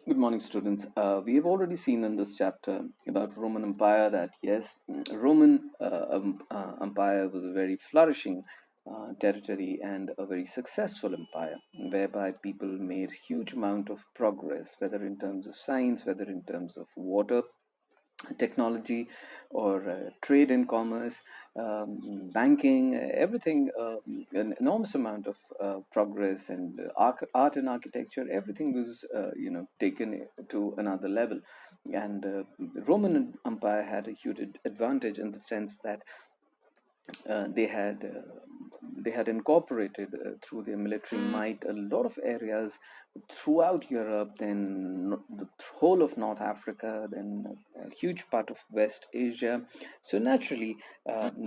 Good morning, students. We have already seen in this chapter about Roman Empire that yes, Roman Empire was a very flourishing territory and a very successful empire, whereby people made huge amount of progress, whether in terms of science, whether in terms of water technology or trade and commerce, banking, everything, an enormous amount of progress and art and architecture, everything was, taken to another level. And the Roman Empire had a huge advantage in the sense that uh, they had uh, they had incorporated through their military might a lot of areas throughout Europe, then the whole of North Africa, then a huge part of West Asia. So naturally,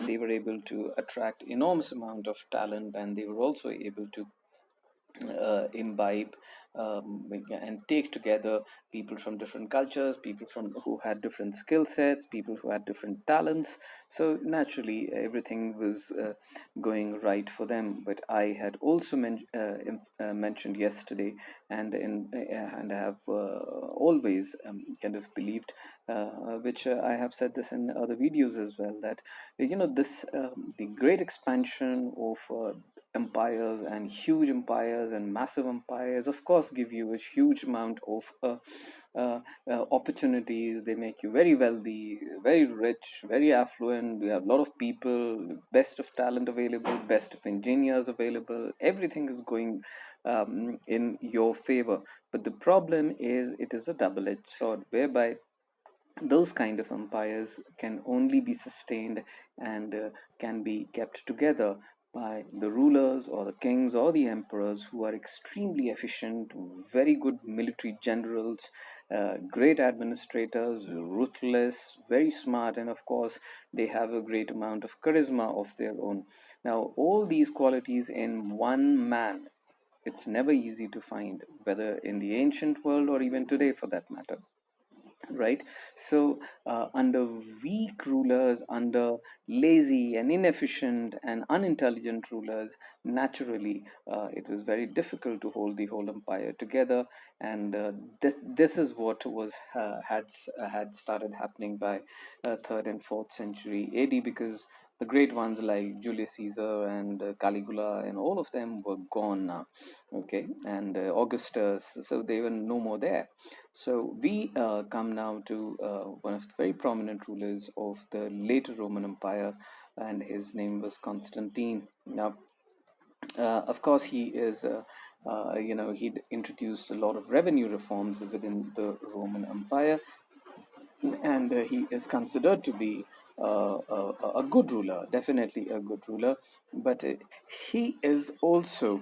they were able to attract enormous amount of talent, and they were also able to imbibe and take together people from different cultures, people from who had different skill sets, people who had different talents. So naturally, everything was going right for them. But I had also mentioned yesterday, and I have always kind of believed, which I have said this in other videos as well, that this the great expansion of empires and huge empires and massive empires of course give you a huge amount of opportunities. They make you very wealthy, very rich, very affluent. You have a lot of people, best of talent available, best of engineers available. Everything is going in your favor. But the problem is it is a double-edged sword, whereby those kind of empires can only be sustained and can be kept together by the rulers or the kings or the emperors who are extremely efficient, very good military generals, great administrators, ruthless, very smart, and of course they have a great amount of charisma of their own. Now all these qualities in one man, it's never easy to find, whether in the ancient world or even today for that matter, right? So under weak rulers, under lazy and inefficient and unintelligent rulers, naturally it was very difficult to hold the whole empire together. And this is what was had started happening by 3rd and 4th century AD, because the great ones like Julius Caesar and Caligula and all of them were gone now, okay, and Augustus, so they were no more there. So we come now to one of the very prominent rulers of the later Roman Empire, and his name was Constantine. Now, of course, he is, he introduced a lot of revenue reforms within the Roman Empire, and he is considered to be a good ruler, definitely a good ruler. But he is also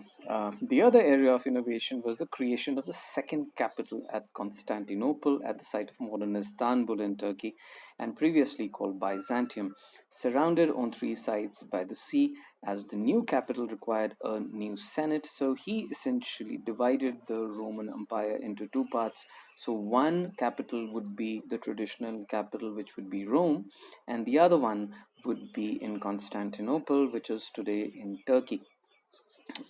the other area of innovation was the creation of the second capital at Constantinople, at the site of modern Istanbul in Turkey, and previously called Byzantium, surrounded on three sides by the sea. As the new capital required a new senate, so he essentially divided the Roman Empire into two parts. So one capital would be the traditional capital, which would be Rome, and the other one would be in Constantinople, which is today in Turkey.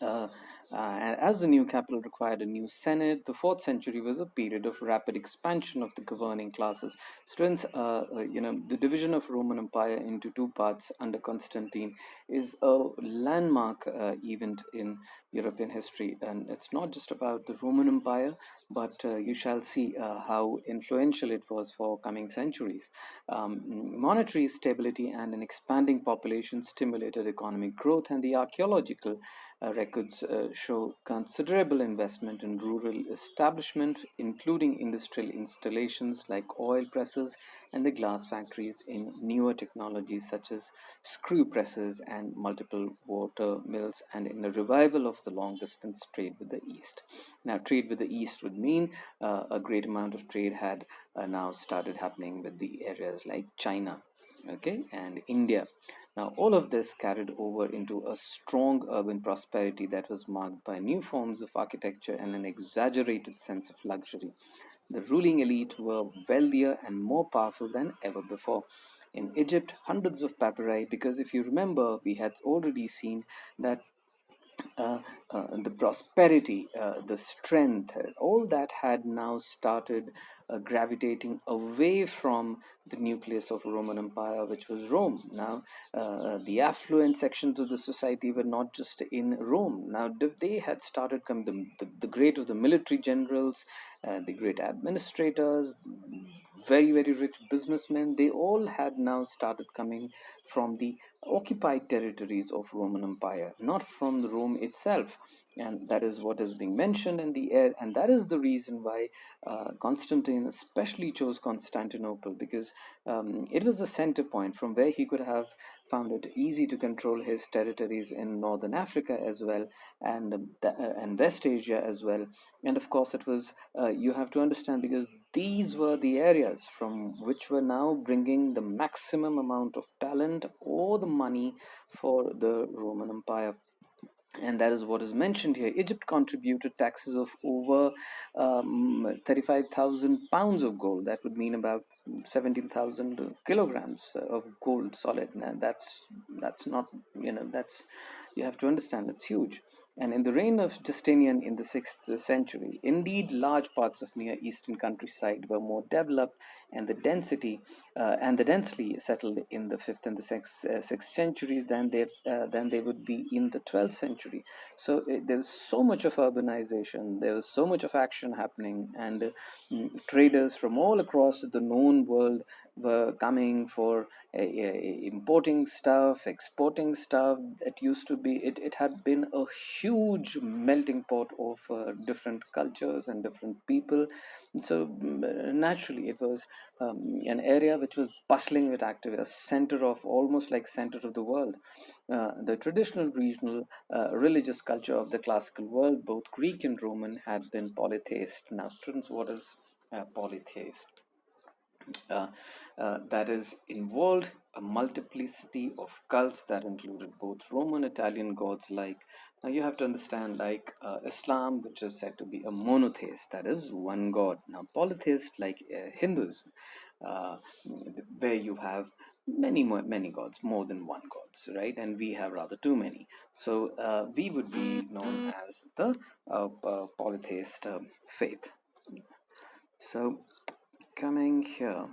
Uh, and as the new capital required a new senate, the 4th century was a period of rapid expansion of the governing classes. Students, the division of Roman Empire into two parts under Constantine is a landmark event in European history, and it's not just about the Roman Empire, but you shall see how influential it was for coming centuries. Monetary stability and an expanding population stimulated economic growth, and the archaeological records show considerable investment in rural establishment, including industrial installations like oil presses and the glass factories in newer technologies such as screw presses and multiple water mills, and in the revival of the long distance trade with the East. Now, trade with the East would mean a great amount of trade had now started happening with the areas like China, okay, and India. Now all of this carried over into a strong urban prosperity that was marked by new forms of architecture and an exaggerated sense of luxury. The ruling elite were wealthier and more powerful than ever before. In Egypt, hundreds of papyri, because if you remember, we had already seen that uh, the prosperity, the strength, all that had now started gravitating away from the nucleus of Roman Empire, which was Rome. Now, the affluent sections of the society were not just in Rome. Now, they had started coming, the great of the military generals, the great administrators, very, very rich businessmen, they all had now started coming from the occupied territories of Roman Empire, not from the Rome itself. And that is what is being mentioned in the air, and that is the reason why Constantine especially chose Constantinople, because it was a center point from where he could have found it easy to control his territories in northern Africa as well, and West Asia as well. And of course, it was you have to understand, because these were the areas from which were now bringing the maximum amount of talent or the money for the Roman Empire. And that is what is mentioned here. Egypt contributed taxes of over 35,000 pounds of gold. That would mean about 17,000 kilograms of gold solid. Now that's not, that's, you have to understand, it's huge. And in the reign of Justinian in the 6th century, indeed, large parts of Near Eastern countryside were more developed, and the densely settled in the 5th and the 6th centuries than they would be in the 12th century. So there was so much of urbanization, there was so much of action happening, and traders from all across the known world were coming for importing stuff, exporting stuff. It had been a huge melting pot of different cultures and different people. So naturally, it was an area which was bustling with activity, a center of, almost like center of the world. The traditional regional religious culture of the classical world, both Greek and Roman, had been polytheist. Now, students, what is polytheist? uh, that is involved a multiplicity of cults that included both Roman, Italian gods. Like, now you have to understand, like Islam, which is said to be a monotheist, that is one god. Now polytheist, like Hinduism, uh, where you have many gods, more than one gods, right? And we have rather too many. So we would be known as the polytheist faith. So coming here,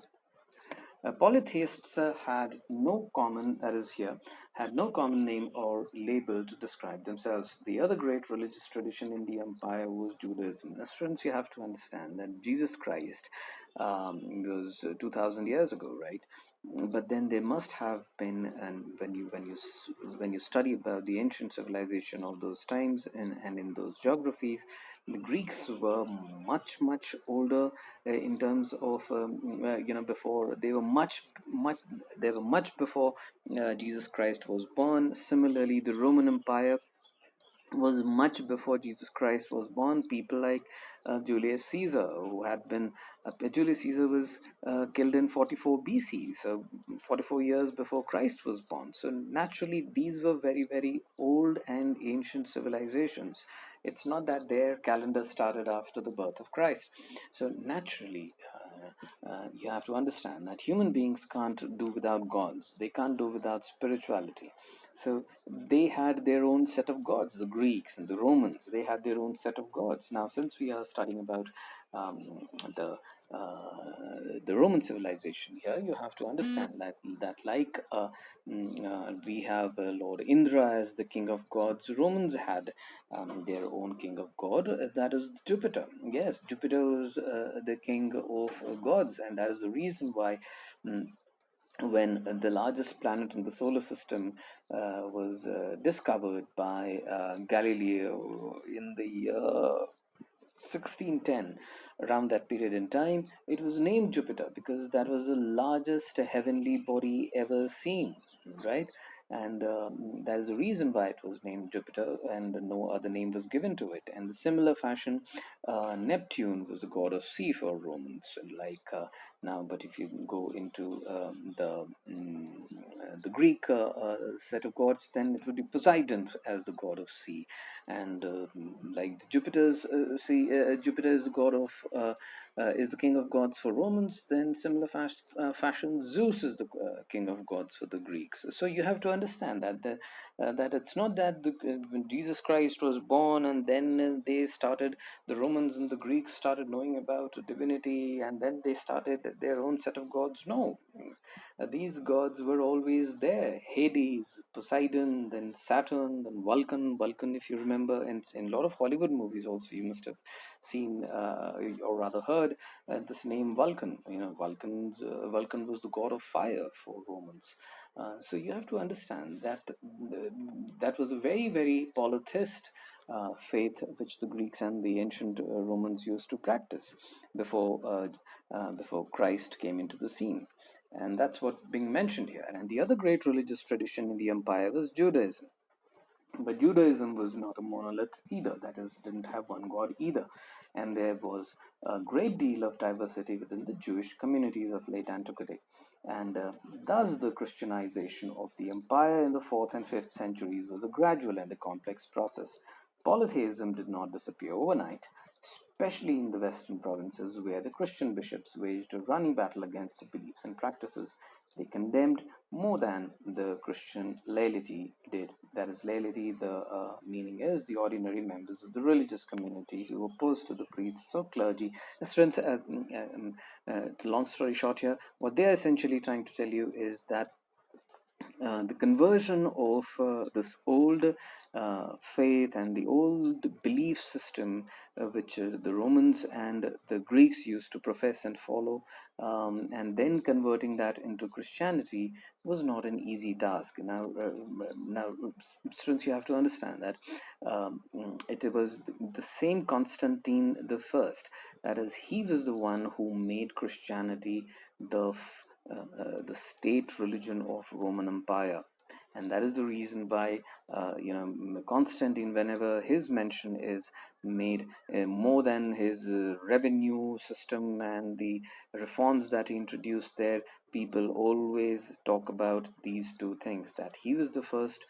polytheists had no common, that is here, had no common name or label to describe themselves. The other great religious tradition in the empire was Judaism. Now, students, you have to understand that Jesus Christ was 2,000 years ago, right? But then there must have been, and when you study about the ancient civilization of those times, and in those geographies, the Greeks were much older in terms of before, they were much before Jesus Christ was born. Similarly, the Roman Empire was much before Jesus Christ was born. People like Julius Caesar, who had been Julius Caesar was killed in 44 BC, so 44 years before Christ was born. So naturally, these were very old and ancient civilizations. It's not that their calendar started after the birth of Christ. So naturally, you have to understand that human beings can't do without gods. They can't do without spirituality. So they had their own set of gods. The Greeks and the Romans, they had their own set of gods. Now, since we are studying about um, the the Roman civilization here, you have to understand that like we have Lord Indra as the king of gods. Romans had their own king of god, that is Jupiter. Yes, Jupiter was the king of gods, and that is the reason why. When the largest planet in the solar system was discovered by Galileo in the year 1610, around that period in time, it was named Jupiter because that was the largest heavenly body ever seen, right? And that is the reason why it was named Jupiter, and no other name was given to it. And in similar fashion, Neptune was the god of sea for Romans. Like now, but if you go into the Greek set of gods, then it would be Poseidon as the god of sea, and like Jupiter's Jupiter is the god of is the king of gods for Romans. Then similar fashion, Zeus is the king of gods for the Greeks. So you have to understand that that it's not that when Jesus Christ was born and then the Romans and the Greeks started knowing about divinity, and then they started their own set of gods. No, these gods were always there. Hades, Poseidon, then Saturn, then Vulcan. Vulcan, if you remember, in a lot of Hollywood movies also, you must have seen or rather heard this name Vulcan. Vulcan was the god of fire for Romans. So you have to understand that that was a very, very polytheist faith which the Greeks and the ancient Romans used to practice before Christ came into the scene. And that's what being mentioned here. And the other great religious tradition in the empire was Judaism. But Judaism was not a monolith either, that is, didn't have one God either. And there was a great deal of diversity within the Jewish communities of late antiquity. And thus, the Christianization of the empire in the 4th and 5th centuries was a gradual and a complex process. Polytheism did not disappear overnight, especially in the western provinces where the Christian bishops waged a running battle against the beliefs and practices they condemned more than the Christian laity did. That is, laity, the meaning is the ordinary members of the religious community who opposed to the priests or clergy. Friends, long story short here, what they are essentially trying to tell you is that the conversion of this old faith and the old belief system which the Romans and the Greeks used to profess and follow, and then converting that into Christianity was not an easy task. Now, students, you have to understand that it was the same Constantine the First. That is, he was the one who made Christianity the state religion of Roman Empire. And that is the reason why, Constantine, whenever his mention is made, more than his revenue system and the reforms that he introduced there, people always talk about these two things, that he was the first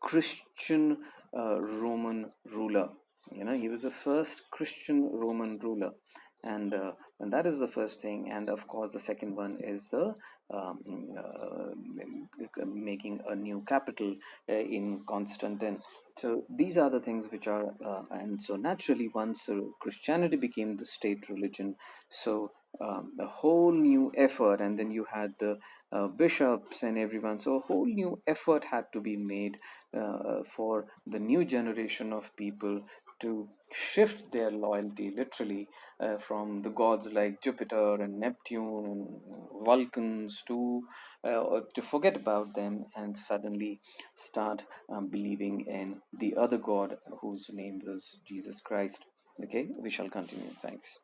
Christian Roman ruler. He was the first Christian Roman ruler, and that is the first thing. And of course, the second one is the um, making a new capital in Constantine. So these are the things which are, and so naturally, once Christianity became the state religion, so a whole new effort, and then you had the bishops and everyone. So a whole new effort had to be made for the new generation of people to shift their loyalty literally from the gods like Jupiter and Neptune and Vulcans to forget about them and suddenly start believing in the other God whose name was Jesus Christ. Okay, we shall continue. Thanks.